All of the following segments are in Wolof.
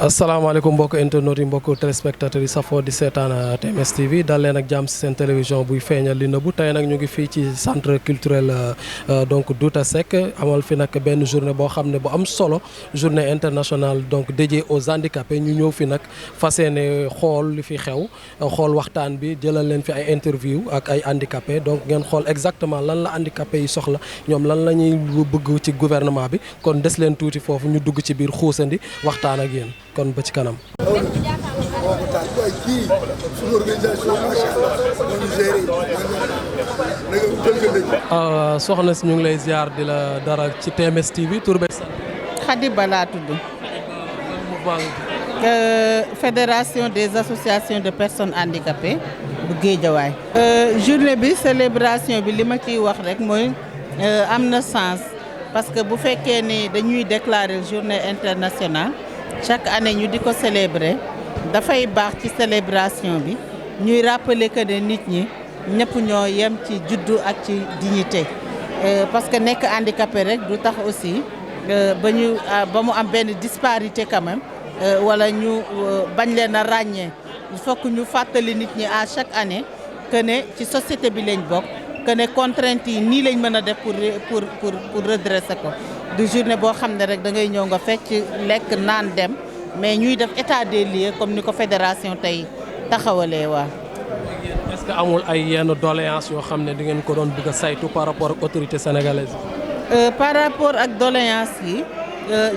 asalaamaaleykum mbokk internautes yi mbokk téléspectateurs yi safoo di seetaan TMS TV dal leen ak jàmm si seen télévision buy feeñal li nëbbu tey nag ñu ngi fii ci centre culturel donc Douta Seck amal fi nag benn journée boo xam ne bu am solo journée internationale donc dédiée aux handicapés ñu ñëw fi nag fas yéene xool li fi xew xool waxtaan bi jëlal leen fi ay interview ak ay handicapés donc ngeen xool exactement lan la handicapés yi soxla ñoom lan la ñuy bëgg ci gouvernement bi kon des leen tuuti foofu ñu dugg ci biir xuusandi waxtaan ak yéen. kon ba ci kanam. soxna si ñu ngi lay ziar di la dara ci TMS TV tur beeg sant. Khady Ba laa tudd. Fédération des associations de personnes handicapées bu Guédiawaye. journée bi célébration bi li ma ciy wax rek mooy am na sens parce que bu fekkee ni dañuy déclarer journée internationale. chaque année ñu di ko célébrer dafay baax ci célébration bi ñuy rappeler que ne nit ñi ñëpp ñoo yem ci juddu ak ci dignité parce que nekk handicapé rek du tax aussi ba mu am benn disparité quand même wala ñu bañ leen a ràññee il faut que ñu fàttali nit ñi à chaque année que ne ci société bi lañ bokk que ne contraintes yi nii lañ mën a def pour redresser ko. du journée boo xam ne rek da ngay ñëw nga fecc lekk naan dem mais ñuy def état des lieux comme ni ko fédération tey taxawalee waa. est-ce que amul ay yenn doléances yoo xam ne di ngeen ko doon bëgg a saytu par rapport ak autorité sénégalaise par rapport ak doléances yi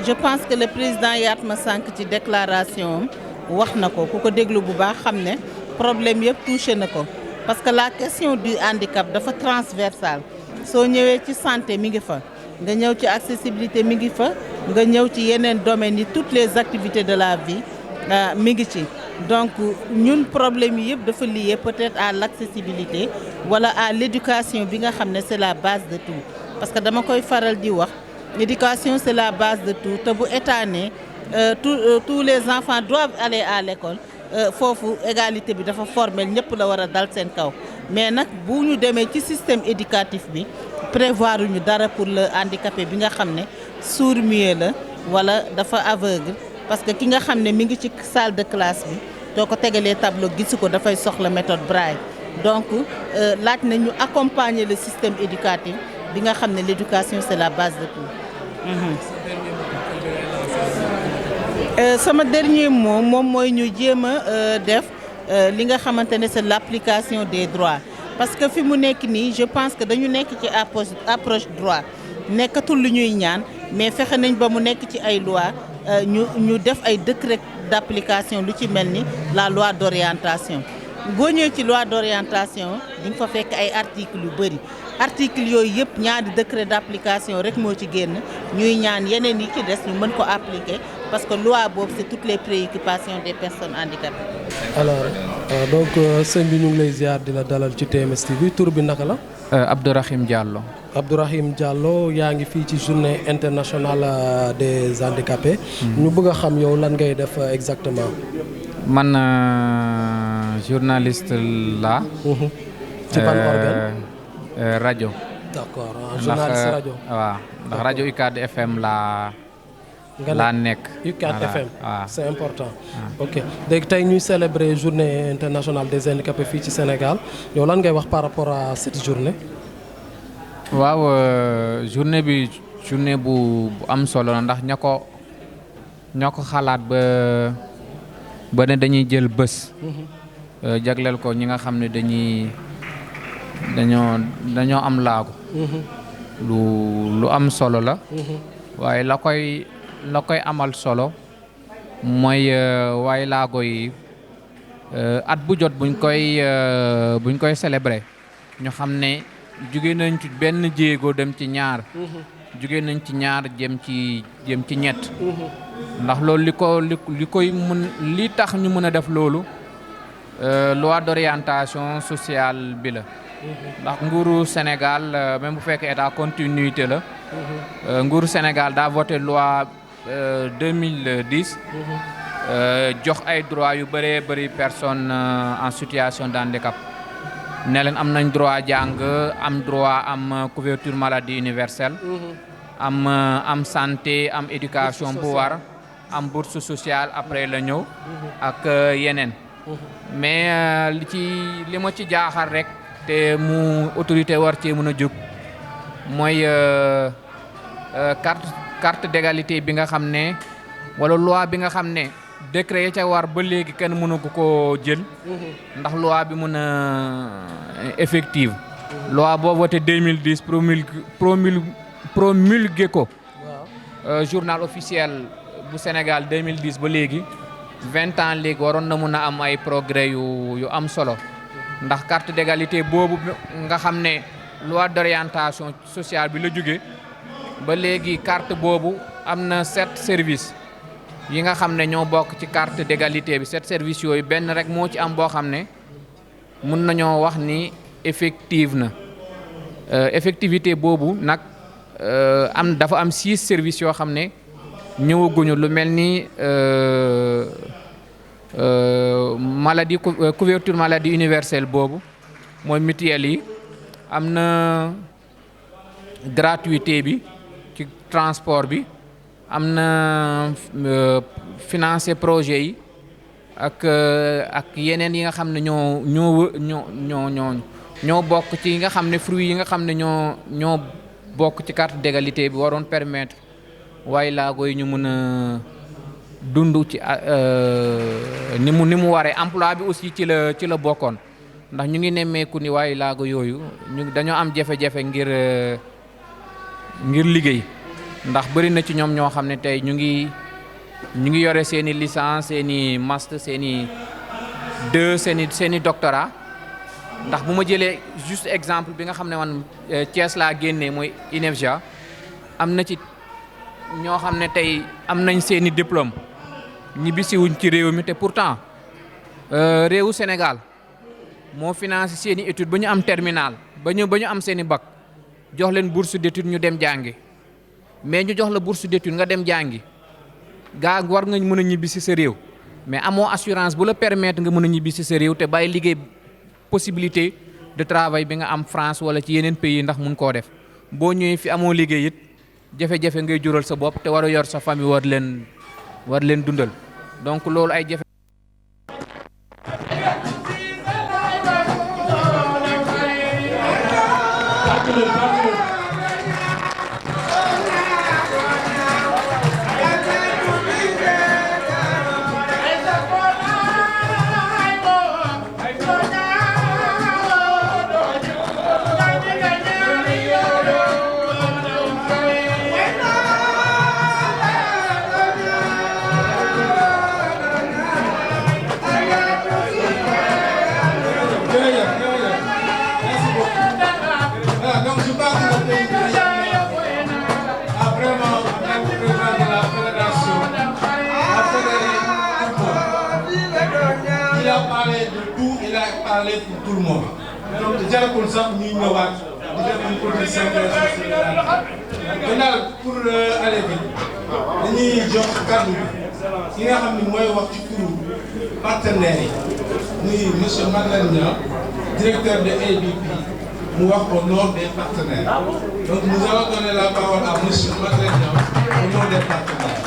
je pense que le président Yatma Sànq ci déclaration wax na ko ku ko déglu bu baax xam ne problème yëpp touché na ko parce que la question du handicap dafa transversale soo ñëwee ci santé mi ngi fa. nga ñëw ci accessibilité mi ngi fa nga ñëw ci yeneen domaines yi toutes les activités de la vie mi ngi ci donc ñun problème yi yëpp dafa lié peut-être à l'accessibilité wala à l'éducation bi nga xam ne c'est la base de tout parce que dama koy faral di wax l'éducation c'est la base de tout te bu état ne tous les enfants doivent aller à l'école foofu égalité bi dafa formel ñëpp la war a dal seen kaw mais nag bu ñu demee ci système éducatif bi prévoir ñu dara pour le handicapé bi nga xam ne sourd-muet la wala dafa aveugle parce que ki nga xam ne mi ngi ci salle de classe bi doo ko tegalee tableau gisu ko dafay soxla méthode Braille donc laaj na ñu accompagner le système éducatif bi nga xam ne l'éducation c'est la base de tout. sama dernier mot moom mooy ñu jéem a def li nga xamante ne c'est l'application des droits. parce que fi mu nekk nii je pense que dañu nekk ci approche droit nekkatul lu ñuy ñaan mais fexe nañ ba mu nekk ci ay loi ñu def ay décret d'application lu ci mel ni la loi d'orientation boo ñëwee ci loi d'orientation di nga fa fekk ay articles yu bari articles yooyu yëpp ñaari décret d'application rek moo ci génn ñuy ñaan yeneen yi ci des ñu mën ko appliquer parce que loi boobu c'est toutes les préoccupations des personnes handicapées. alors donc sëñ bi ñu ngi lay ziar di la dalal ci TMS TV tur bi naka la. Abdourahim Diallo. Abdourahim Diallo yaa ngi fii ci journée internationale des handicapés. ñu bëgg a xam yow lan ngay def exactement. man journaliste la. ci ban organe. rajo. d'accord journaliste rajo. waaw ndax rajo UCAD FM laa nekk. UCAD FM waaw c'est important. ok léegi tey ñuy célébrer journée internationale des handicapés fii ci Sénégal yow lan ngay wax par rapport à cette journée. waaw journée bi journée bu am solo la ndax ña ko xalaat ba ne dañuy jël bés. jagleel ko ñi nga xam ne dañoo am laago. lu am solo la. waaye la koy amal solo mooy waaye laago yi at bu jot buñ koy célébrer ñu xam ne jóge nañ ci benn jéego dem ci ñaar. jóge nañ ci ñaar jëm ci ñett. ndax loolu li tax ñu mën a def loolu loi d'orientation sociale bi la. ndax nguuru Sénégal même bu fekkee état continuité la. nguuru Sénégal daa voté loi 2010. jox ay droits yu bëree bëri personnes en situation de handicap. ne leen am nañ droit jàng am droit am couverture maladie universelle. am santé am éducation bu war am bourse sociale après la ñëw ak yeneen mais li ma ci jaaxal rek te mu autorité war cee mën a jóg mooy carte d'égalité bi nga xam ne wala loi bi nga xam ne décret ya ca war ba léegi kenn mënu ko jël ndax loi bi mën a effective loi boo voté 2010 promulgué ko journal officiel bu Sénégal 2010 ba léegi 20 ans léegi waroon na mën a am ay progrès yu am solo ndax carte d'égalité boobu nga xam ne loi d'orientation sociale bi la jóge ba léegi carte boobu am na 7 services yi nga xam ne ñoo bokk ci carte d'égalité bi 7 services yooyu benn rek moo ci am boo xam ne mun nañoo wax ni effective na effectivité boobu nag dafa am 6 services yoo xam ne ñëwaguñu lu mel ni maladie couverture maladie universelle boobu mooy mutuelle yi am na gratuité bi ci transport bi am na financer projet yi ak yeneen yi nga xam ne ñoo bokk ci yi nga xam ne fruits yi nga xam ne ñoo bokk ci carte d'égalité bi waroon permettre waaye laago yi ñu mën a dund ci ni mu waree emploi bi aussi ci la bokkoon ndax ñu ngi nemmeeku ni waaye laago yooyu dañoo am jafe-jafe ngir liggéey ndax bëri na ci ñoom ñoo xam ne tey ñu ngi yore seeni licence seeni master seeni doctorat ndax bu ma jëlee juste exemple bi nga xam ne man Thiès laa génnee mooy INEFJA am na ci ñoo xam ne tey am nañ seeni diplôme ñibbisiwuñ ci réew mi te pourtant réewu Sénégal moo financé seeni étude ba ñu am terminal ba ñu am seeni bac jox leen bourse d'étude ñu dem jàngi mais ñu jox la bourse d'étude nga dem jàngi gaa war nga mën a ñibbi si sa réew mais amoo assurance bu la permettre nga mën a ñibbi si sa réew te bàyyi liggéey possibilité de travail bi nga am France wala ci yeneen pays ndax mun koo def boo ñëwee fi amoo liggéey it jafe-jafe ngay jural sa bopp te war a yor sa famille war leen dundal donc loolu ay jafe pour tout le monde. jarakul sax ñuy ñëwaat di def une petite synthèse daal pour aller bi dañuy jox kàddu bi ki nga xam ne mooy wax ci turu partenaires yi muy monsieur Madeleine Niang directeur de ABP mu wax au nom des partenaires donc nous allons donner la parole à monsieur Madeleine Niang au nom des partenaires.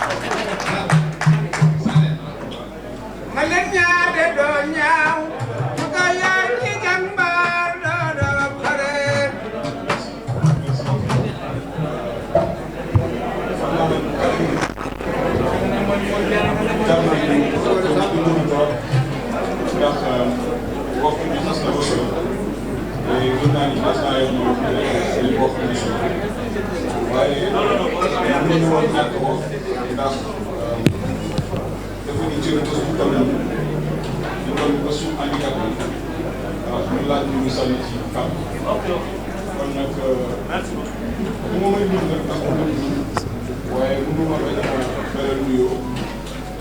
Madeleine Niang de doo ñaaw ndax bokk bi xas na ba solo te gën naa ni xas naa yoon ñu bokk bi solo waaye mënuñu woon ñàkk ko ndax dafa ni cër bés bu toll ñu toll ba suñu handicap bi ñu laaj ñu sànni ci kàmm kon nag bu ma may dund nag ndax waaye mënu ma bañ a beral nuyoo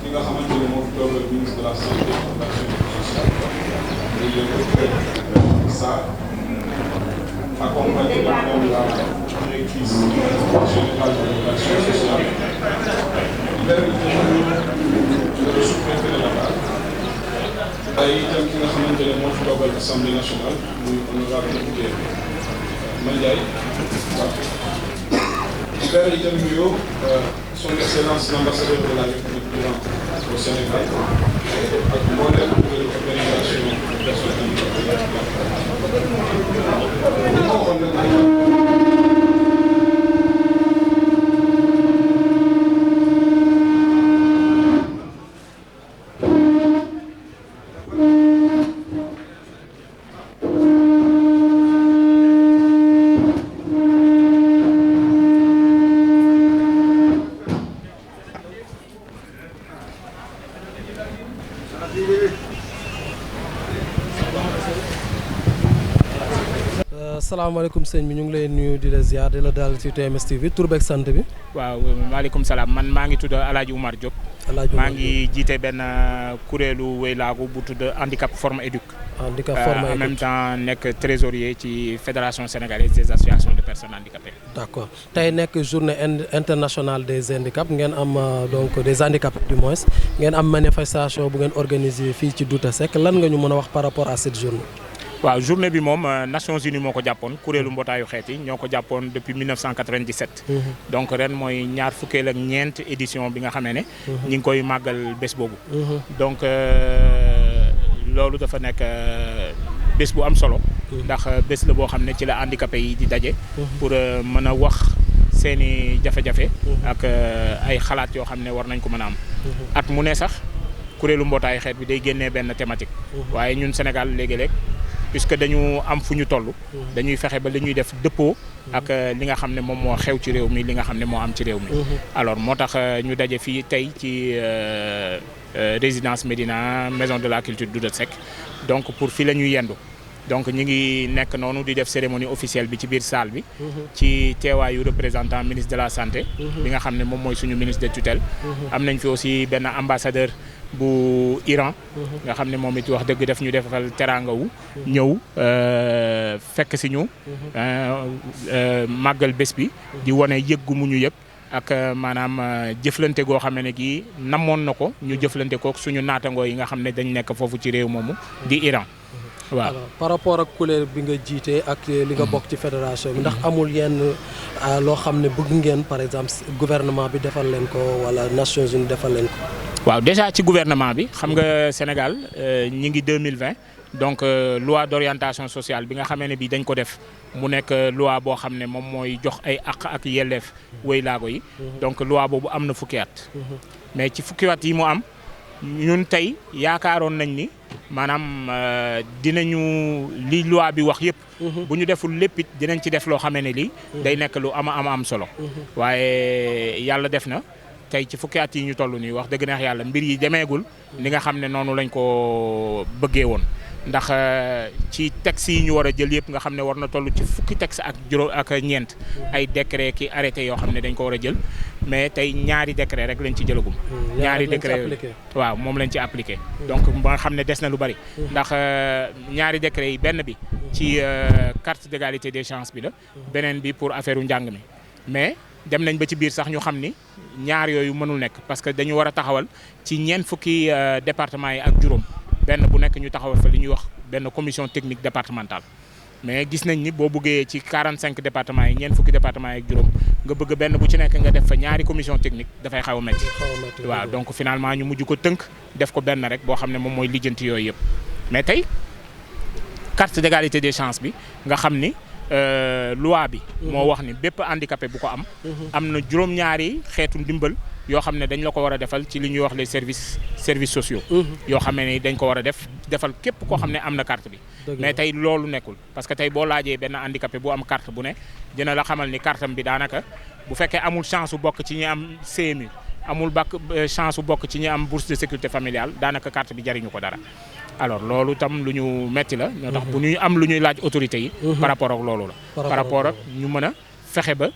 ki nga xamante ne moo fi toogal ministre de la santé et de l'action sociale muy le docteur Sarr accompagné de madame la directrice générale de l'action sociale le sous-préfet de Dakar tey itam ki nga xamante ne moo fi toogal assemblée nationale muy honorable député Mandiaye beral itam nuyoo son excellence l'ambassadeur de la République d'Iran au Sénégal ak mboolem organisation personnes handicapées salaamaaleykum sëñ bi ñu ngi lay nuyu di la ziar di la daal ci TMS TV tur beeg sant bi. waaw maaleykum salaam man maa ngi tudd El Hadj Oumar Diop. maa ngi jiite benn kuréelu wéylaagu bu tudd handicap forme éduc. handicap forme éduc en même temps nekk trésorier ci fédération sénégalaise des associations de personnes handicapées. d'accord tey nekk journée internationale des handicaps ngeen am donc des handicapés du moins ngeen am manifestation bu ngeen organiser fii ci Douta Seck lan nga ñu mën a wax par rapport à cette journée. waaw journée bi moom Nations Unies moo ko jàppoon kuréelu mbootaayu xeet yi ñoo ko jàppoon depuis 1997. donc ren mooy ñaar fukkeel ak ñeent édition bi nga xamee ne. ñi ngi koy màggal bés boobu. donc loolu dafa nekk bés bu am solo. ndax bés la boo xam ne ci la handicapé yi di daje. pour mën a wax seeni jafe-jafe. ak ay xalaat yoo xam ne war nañ ko mën a am. at mu ne sax kuréelu mbootaayu xeet bi day génnee benn thématique. waaye ñun Sénégal léegi-léeg. puisque dañu am fu ñu toll. dañuy fexe ba li ñuy def dëppoo ak li nga xam ne moom moo xew ci réew mi li nga xam ne moo am ci réew mi. alors moo tax ñu daje fii tey ci résidence Médina maison de la culture Douta Seck donc pour fii la ñuy yendu donc ñu ngi nekk noonu di def cérémonie officielle bi ci biir salle bi. ci teewaayu représentant ministre de la santé. bi nga xam ne moom mooy suñu ministre de tutelle. am nañ fi aussi benn ambassadeur. bu Iran nga xam ne moom it wax dëgg def ñu defal teraanga wu ñëw fekk si ñu màggal bés bi di wane yëggu mu ñu yëg ak maanaam jëflante goo xam ne gii namoon na ko ñu jëflante kook suñu naatangoo yi nga xam ne dañ nekk foofu ci réew moomu di Iran waaw. alors par rapport ak kuréel bi nga jiite ak li nga bokk ci fédération bi ndax amul yenn loo xam ne bëgg ngeen par exemple gouvernement bi defal leen ko wala Nations Unies defal leen ko. waaw déjà ci gouvernement bi xam nga Sénégal ñi ngi 2020 donc loi d'orientation sociale bi nga xamee ne bii dañ ko def mu nekk loi boo xam ne moom mooy jox ay àq ak yelleef wéylaago yi. donc loi boobu am na fukki at. mais ci fukki at yi mu am ñun tey yaakaaroon nañ ni maanaam dinañu li loi bi wax yëpp. bu ñu deful lépp it dinañ ci def loo xamee ne lii. day nekk lu am solo. waaye yàlla def na. tey ci fukki at yi ñu toll nii wax dëgg neex yàlla mbir yi demeegul li nga xam ne noonu lañ ko bëggee woon ndax ci texte yi ñu war a jël yëpp nga xam ne war na toll ci fukki texte ak juróom ak ñeent ay décret ki arrêté yoo xam ne dañ ko war a jël mais tey ñaari décret rek lañ ci jëlagum. ñaari décret waaw moom lañ ci appliqué. donc ba nga xam ne des na lu bari. ndax ñaari décret yi benn bi ci carte d'égalité des chances bi la beneen bi pour affaire u njàng mi mais dem nañ ba ci biir sax ñu xam ni ñaar yooyu mënul nekk parce que dañu war a taxawal ci ñeent fukki département yi ak juróom benn bu nekk ñu taxawal fa li ñuy wax benn commission technique départementale mais gis nañ ni boo bëggee ci 45 départements yi ñeent fukki départements yi ak juróom nga bëgg benn bu ci nekk nga def fa ñaari commission technique dafay xaw a métti waaw donc finalement ñu mujj ko tënk def ko benn rek boo xam ne moom mooy lijjanti yooyu yëpp mais tey carte d'égalité des chances bi nga xam ni loi bi moo wax ni bépp handicapé bu ko am na juróom-ñaari xeetu ndimbal yoo xam ne dañ la ko war a defal ci li ñuy wax les services sociaux yoo xam ne dañ ko war a defal képp koo xam ne am na carte bi mais tey loolu nekkul parce que tey boo laajee benn handicapé bu am carte bu ne dina la xamal ni cartam bi daanaka bu fekkee amul chance su bokk ci ñi am CMU amul chance su bokk ci ñi am bourse de sécurité familiale daanaka carte bi jariñu ko dara alors loolu tam lu ñu metti la ñoo tax bu ñuy am lu ñuy laaj autorités yi par rapport ak loolu la par rapport ak ñu mën a fexe ba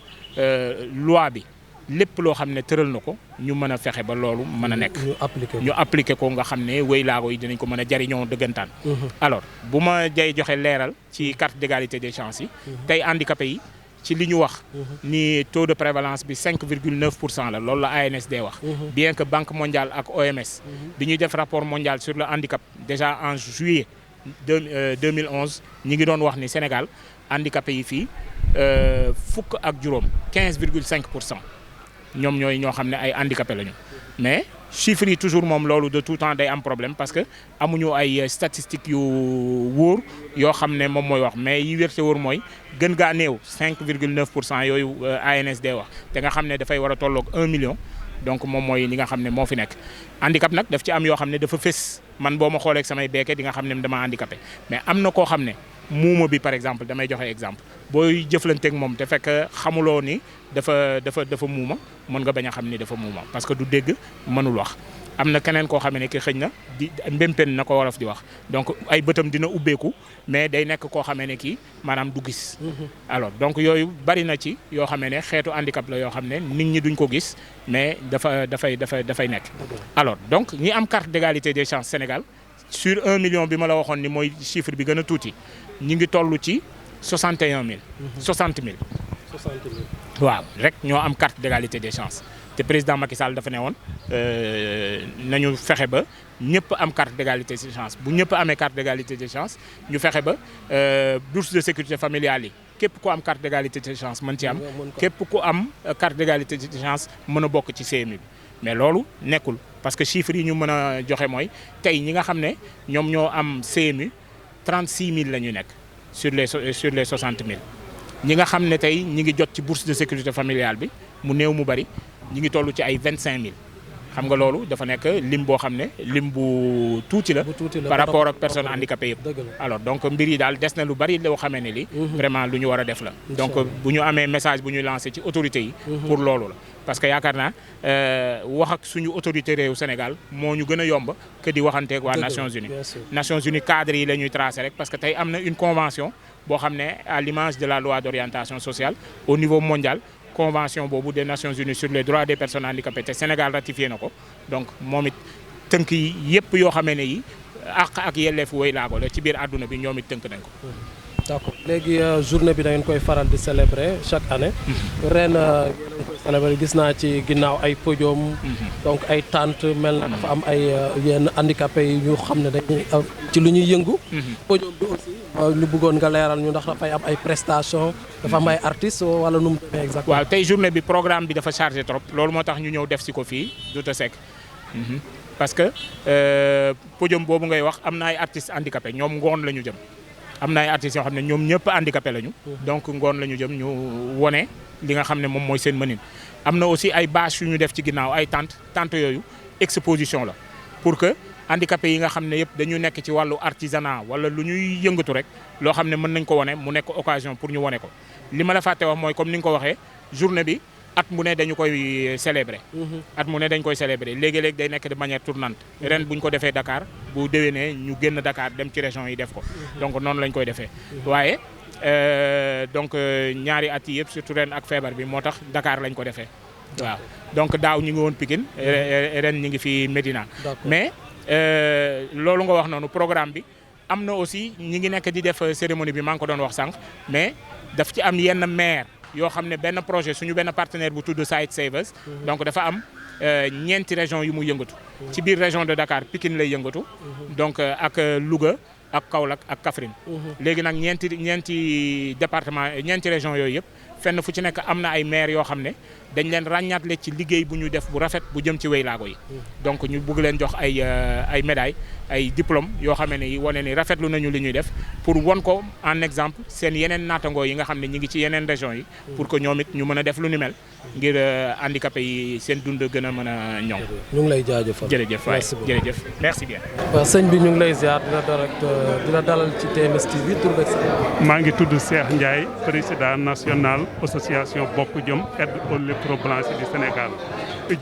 loi bi lépp loo xam ne tëral na ko ñu mën a fexe ba loolu mën a nekk ñu appliqué ko nga xam ne wéylaago yi dinañ ko mën a jariñoo dëggantaan alors bu ma jay joxe leeral ci carte d'égalité des chances yi tey handicapé yi ci li ñu wax ni taux de prévalence bi 5,9% la loolu la ANSD wax bien que Banque mondiale ak OMS bi ñuy def rapport mondial sur le handicap déjà en juillet 2011 ñi ngi doon wax ni Sénégal handicapés yi fii fukk ak juróom 15,5% ñoom ñooy ñoo xam ne ay handicapés lañu mais chiffres yi toujours moom loolu de tout temps day am problème parce que amuñu ay statistiques yu wóor yoo xam ne moom mooy wax mais yi wérte wóor mooy gën gaa néew 5,9% yooyu ANSD wax te nga xam ne dafay war a tolloog 1 million donc moom mooy li nga xam ne moo fi nekk. handicap nag daf ci am yoo xam ne dafa fës man boo ma xoolee ak samay beeke di nga xam ne dama handicapé mais am na koo xam ne muuma bi par exemple damay joxe exemple booy jëflanteeg moom te fekk xamuloo ni dafa muuma mën nga bañ a xam ni dafa muuma parce que du dégg mënul wax. am na keneen koo xam ne ki xëy na di mbémpen na ko wolof di wax donc ay bëtam dina ubbeeku mais day nekk koo xamee ne kii maanaam du gis. alors donc yooyu bari na ci yoo xamee ne xeetu handicap la yoo xam ne nit ñi duñ ko gis mais dafay nekk. alors donc ñi am carte d'égalité des chances Sénégal sur 1 million bi ma la waxoon ni mooy chiffre bi gën a tuuti ñi ngi toll ci 61 000. 60 000. 60 000. waaw rek ñoo am carte d'égalité des chances. te président Macky Sall dafa ne woon nañu fexe ba ñëpp am carte d'égalité des chances bu ñëpp amee carte d'égalité des chances ñu fexe ba bourse de sécurité familiale yi képp ku am carte d'égalité des chances mën ci am képp ku am carte d'égalité des chances mën a bokk ci CMU bi mais loolu nekkul parce que chiffres yi ñu mën a joxe mooy tey ñi nga xam ne ñoom ñoo am CMU 36 000 la ñu nekk sur les 60 000 ñi nga xam ne tey ñi ngi jot ci bourse de sécurité familiale bi mu néew mu bari ñi ngi toll ci ay 25 000 xam nga loolu dafa nekk lim boo xam ne lim bu tuuti la par rapport ak personnes handicapées yëpp. alors donc mbir yi daal des na lu bari loo xamee ne li vraiment lu ñu war a def la. donc bu ñu amee message bu ñuy lancé ci autorités yi. pour loolu la parce que yaakaar naa wax ak suñu autorité réew Sénégal moo ñu gën a yomb que di waxanteeg waa Nations Unies. Nations Unies cadre yi la ñuy tracé rek parce que tey am na une convention boo xam ne à l'image de la loi d'orientation sociale au niveau mondial. convention boobu des Nations Unies sur les droits des personnes handicapées te Sénégal ratifié na ko donc moom it tënk yi yëpp yoo xamee ne yi àq ak yelleefu way laago la ci biir àdduna bi ñoom it tënk nañ ko. d'accord léegi journée bi da ngeen koy faral di célébrer chaque année. ren yéen a ngi koy célébrer gis naa ci ginnaaw ay podium. donc ay tente mel na dafa am ay yenn handicapés yi ñu xam ne dañuy ci lu ñuy yëngu. podium bi aussi. ñu bëggoon nga leeral ñu ndax dafay am ay prestations dafa am ay artistes wala nu mu demee exactement. waaw tey journée bi programme bi dafa chargé trop loolu moo tax ñu ñëw def si ko fii Douta Seck parce que podium boobu ngay wax am na ay artistes handicapés ñoom ngoon la ñu jëm am na ay artistes yoo xam ne ñoom ñëpp handicapés lañu. donc ngoon la ñu jëm ñu wone li nga xam ne moom mooy seen mënin. am na aussi ay bâches yu ñu def ci ginnaaw ay tentes yooyu exposition la pour que. handicapés yi nga xam ne yëpp dañu nekk ci wàllu artisanat wala lu ñuy yëngatu rek loo xam ne mën nañ ko wone mu nekk occasion pour ñu wone ko li ma la fàtte wax mooy comme ni nga ko waxee journée bi at mu ne dañu koy célébrer. at mu ne dañ koy célébrer léegi-léegi day nekk de manière tournante ren bu ñu ko defee Dakar bu déwénee ñu génn Dakar dem ci région yi def ko donc noonu lañ koy defee waaye donc ñaari at yi yëpp surtout ren ak feebar bi moo tax Dakar lañ ko defee waaw donc daaw ñu ngi woon Pikine ren ñu ngi fi Médina mais loolu nga wax noonu programme bi am na aussi ñi ngi nekk di def cérémonie bi maa ngi ko doon wax sànq mais daf ci am yenn maire yoo xam ne benn projet suñu benn partenaire bu tudd Sight Savers donc dafa am ñeenti région yu mu yëngatu ci biir région de Dakar Pikine lay yëngatu donc ak Louga ak Kaolack ak Kaffrine léegi nag ñeenti département ñeenti région yooyu yëpp fenn fu ci nekk am na ay maire yoo xam ne dañ leen ràññaatle ci liggéey bu ñu def bu rafet bu jëm ci waylaago yi donc ñu bëgg leen jox ay médailles ay diplômes yoo xam ne yi wane ni rafetlu nañu li ñuy def pour won ko en exemple seen yeneen naatangoo yi nga xam ne ñi ngi ci yeneen régions yi pour que ñoom it ñu mën a def lu ni mel ngir handicapé yi seen dund gën a mën a ñoŋ. ñu ngi lay jaajëfal jërëjëf waay jërëjëf merci bien. waaw sëñ bi ñu ngi lay ziar di la dalal ci TMS TV tur beeg sax. maa ngi tudd Cheikh Ndiaye président national association Bokk Jom aide aux léprobranchés du Sénégal.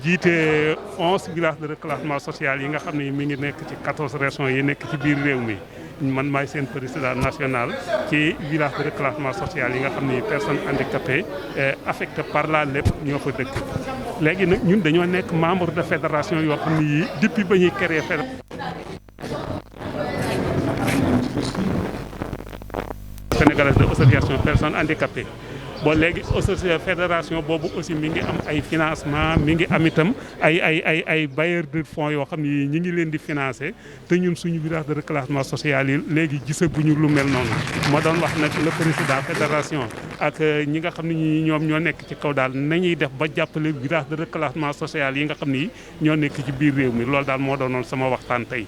jiite 11 villages de reclassement social yi nga xam ne mi ngi nekk ci 14 régions yi nekk ci biir réew mi man maay seen président national ci village de reclassement social yi nga xam ne personnes handicapées affectées par la lèpre ñoo fa dëkk. léegi nag ñun dañoo nekk membre de fédération yoo xam ne yii depuis ba ñuy créé sénégalaise de association personnes handicapées bon léegi fédération boobu aussi mi ngi am ay financement mi ngi am itam ay bailleurs de fonds yoo xam ni ñi ngi leen di financer te ñun suñu village de reclassement social yi léegi gisaguñu lu mel noonu moo doon wax nag le président fédération ak ñi nga xam ne ñi ñoom ñoo nekk ci kaw daal nañuy def ba jàppale village de reclassement social yi nga xam ni ñoo nekk ci biir réew mi loolu daal moo doonoon sama waxtaan tey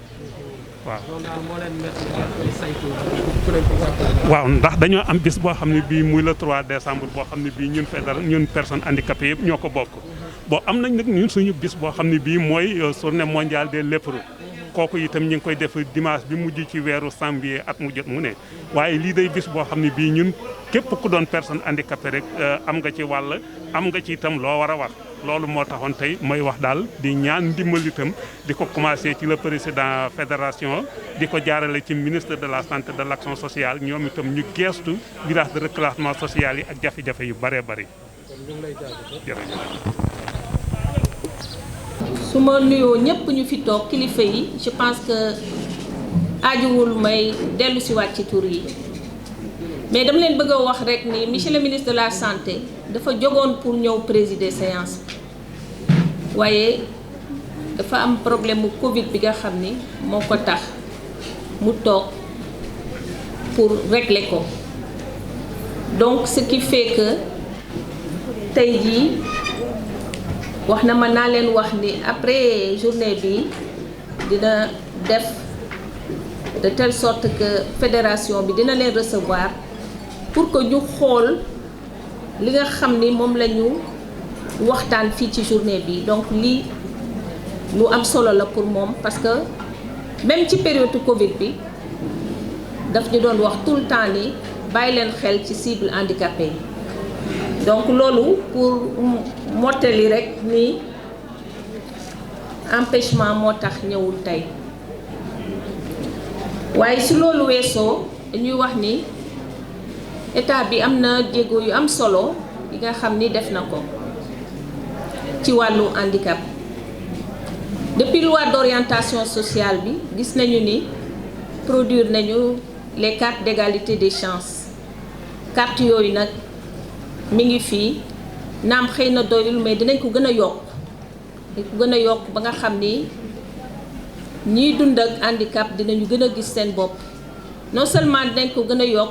waaw ndax dañoo am bis boo xam ne bii muy le 3 décembre boo xam ne bii ñun personnes handicapées yëpp ñoo ko bokk bon am nañ nag ñun suñu bis boo xam ne bii mooy journée mondiale des lépreux kooku itam ñu ngi koy def dimanche bi mujj ci weeru janvier at mu jot mu ne waaye lii day bis boo xam ne bii ñun képp ku doon personne handicapée rek am nga ci wàll am nga ci itam loo war a wax loolu moo taxoon tey may wax daal di ñaan ndimbal itam di ko commencé ci le président fédération di ko jaarale ci ministre de la santé de l'action sociale ñoom itam ñu geestu village de reclassement social yi ak jafe-jafe yu bëree bëri. su ma nuyoo ñëpp ñu fi toog kilifa yi je pense que aajuwul may dellu si waat ci tur yi mais dama leen bëgg a wax rek ni monsieur le ministre de la santé dafa jógoon pour ñëw présider séance bi waaye dafa am problème mu Covid bi nga xam ni moo ko tax mu toog pour régler ko donc ce qui fait que tey jii wax na ma naa leen wax ni après journée bi dina def de telle sorte que fédération bi dina leen recevoir pour que ñu xool li nga xam ni moom la ñu waxtaan fii ci journée bi donc lii lu am solo la pour moom parce que même ci période Covid bi daf ñu doon wax tout le temps ni bàyyi leen xel ci cible handicapé yi donc loolu pour mottali rek ni empêchement moo tax ñëwul tey waaye si loolu weesoo dañuy wax ni état bi am na jéego yu am solo yi nga xam ni def na ko ci wàllu handicap depuis loi d'orientation sociale bi gis nañu ni produire nañu les cartes d'égalité des chances carte yooyu nag mi ngi fii naam xëy na doyul mais dinañ ko gën a yokk ba nga xam ni ñiy dund ak handicap dinañu gën a gis seen bopp non seulement dinañ ko gën a yokk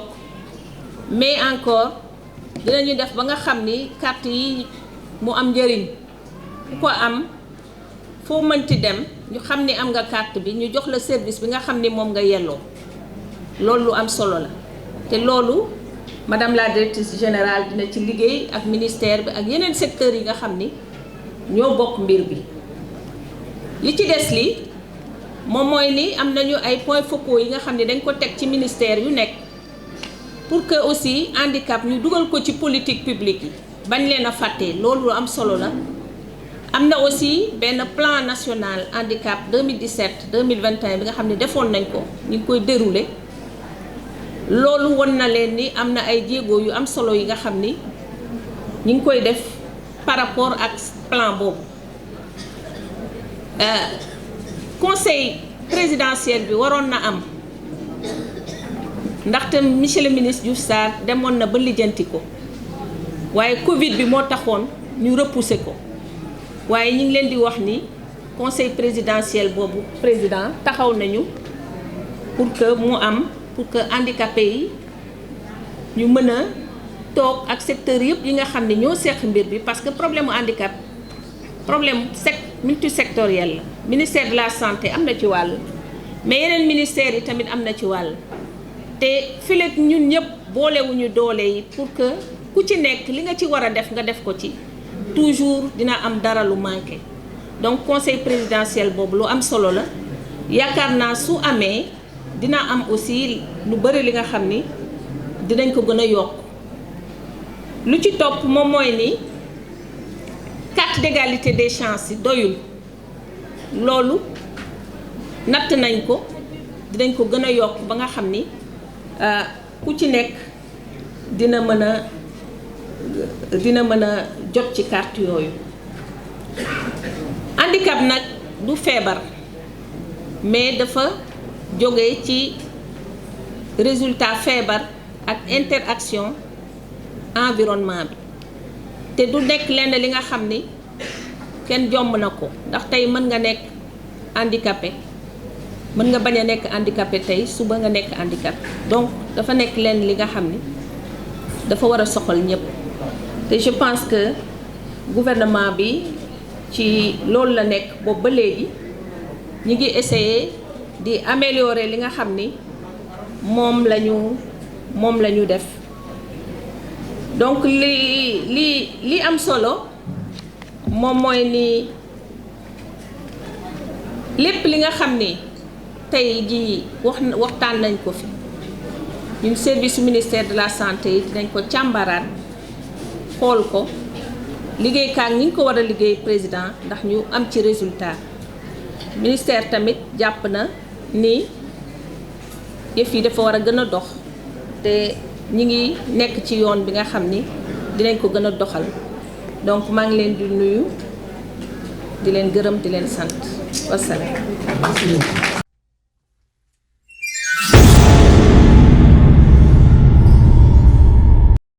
mais encore dinañu def ba nga xam ni carte yi mu am njëriñ ku ko am foo mënti dem ñu xam ni am nga carte bi ñu jox la service bi nga xam ni moom nga yelloo loolu lu am solo la te loolu madame la directrice générale dina ci liggéey ak ministère bi ak yeneen secteurs yi nga xam ni ñoo bokk mbir bi li ci des li moom mooy ni am nañu ay points focaux yi nga xam ne dañ ko teg ci ministère yu nekk pour que aussi handicap ñu dugal ko ci politique publique yi bañ leen a fàtte loolu lu am solo la am na aussi benn plan national handicap 2017 2021 bi nga xam ne defoon nañ ko ñu ngi koy dérouler loolu won na leen ni am na ay jéego yu am solo yi nga xam ni ñu ngi koy def par rapport ak plan boobu conseil présidentiel bi waroon na am ndaxte monsieur le ministre Diouf Sarr demoon na ba lijjanti ko waaye Covid bi moo taxoon ñu repousser ko waaye ñu ngi leen di wax ni conseil présidentiel boobu président taxaw nañu pour que mu am pour que handicapés yi ñu mën a toog ak secteur yëpp yi nga xam ne ñoo seq mbir bi parce que problème mu handicap problème multisectoriel la ministère de la santé am na ci wàll mais yeneen ministères yi tamit am na ci wàll te fileeg ñun ñëpp boolewuñu doole yi pour que ku ci nekk li nga ci war a def nga def ko ci toujours dina am dara lu manqué donc conseil présidentiel boobu lu am solo la yaakaar naa su amee dina am aussi lu bëri li nga xam ni dinañ ko gën a yokk lu ci topp moom mooy ni carte d'égalité des chances yi doyul loolu natt nañ ko dinañ ko gën a yokk ba nga xam ni ku ci nekk dina mën a jot ci carte yooyu handicap nag du feebar mais dafa jóge ci résultat feebar ak interaction environnement bi te du nekk lenn li nga xam ni kenn jomb na ko ndax tey mën nga nekk handicapé mën nga bañ a nekk handicapé tey suba nga nekk handicapé donc dafa nekk lenn li nga xam ni dafa war a soxal ñëpp te je pense que gouvernement bi ci loolu la nekk boobu ba léegi ñu ngi essayer di améliorer li nga xam ni moom la ñu def donc li am solo moom mooy ni lépp li nga xam ni tey jii waxtaan nañ ko fi ñun service ministère de la santé yi dinañ ko càmbaraat xool ko liggéeykat ñi ngi ko war a liggéey président ndax ñu am ci résultat ministère tamit jàpp na ni yëf yi dafa war a gën a dox te ñi ngi nekk ci yoon bi nga xam ni dinañ ko gën a doxal donc maa ngi leen di nuyu di leen gërëm di leen sant wasalaam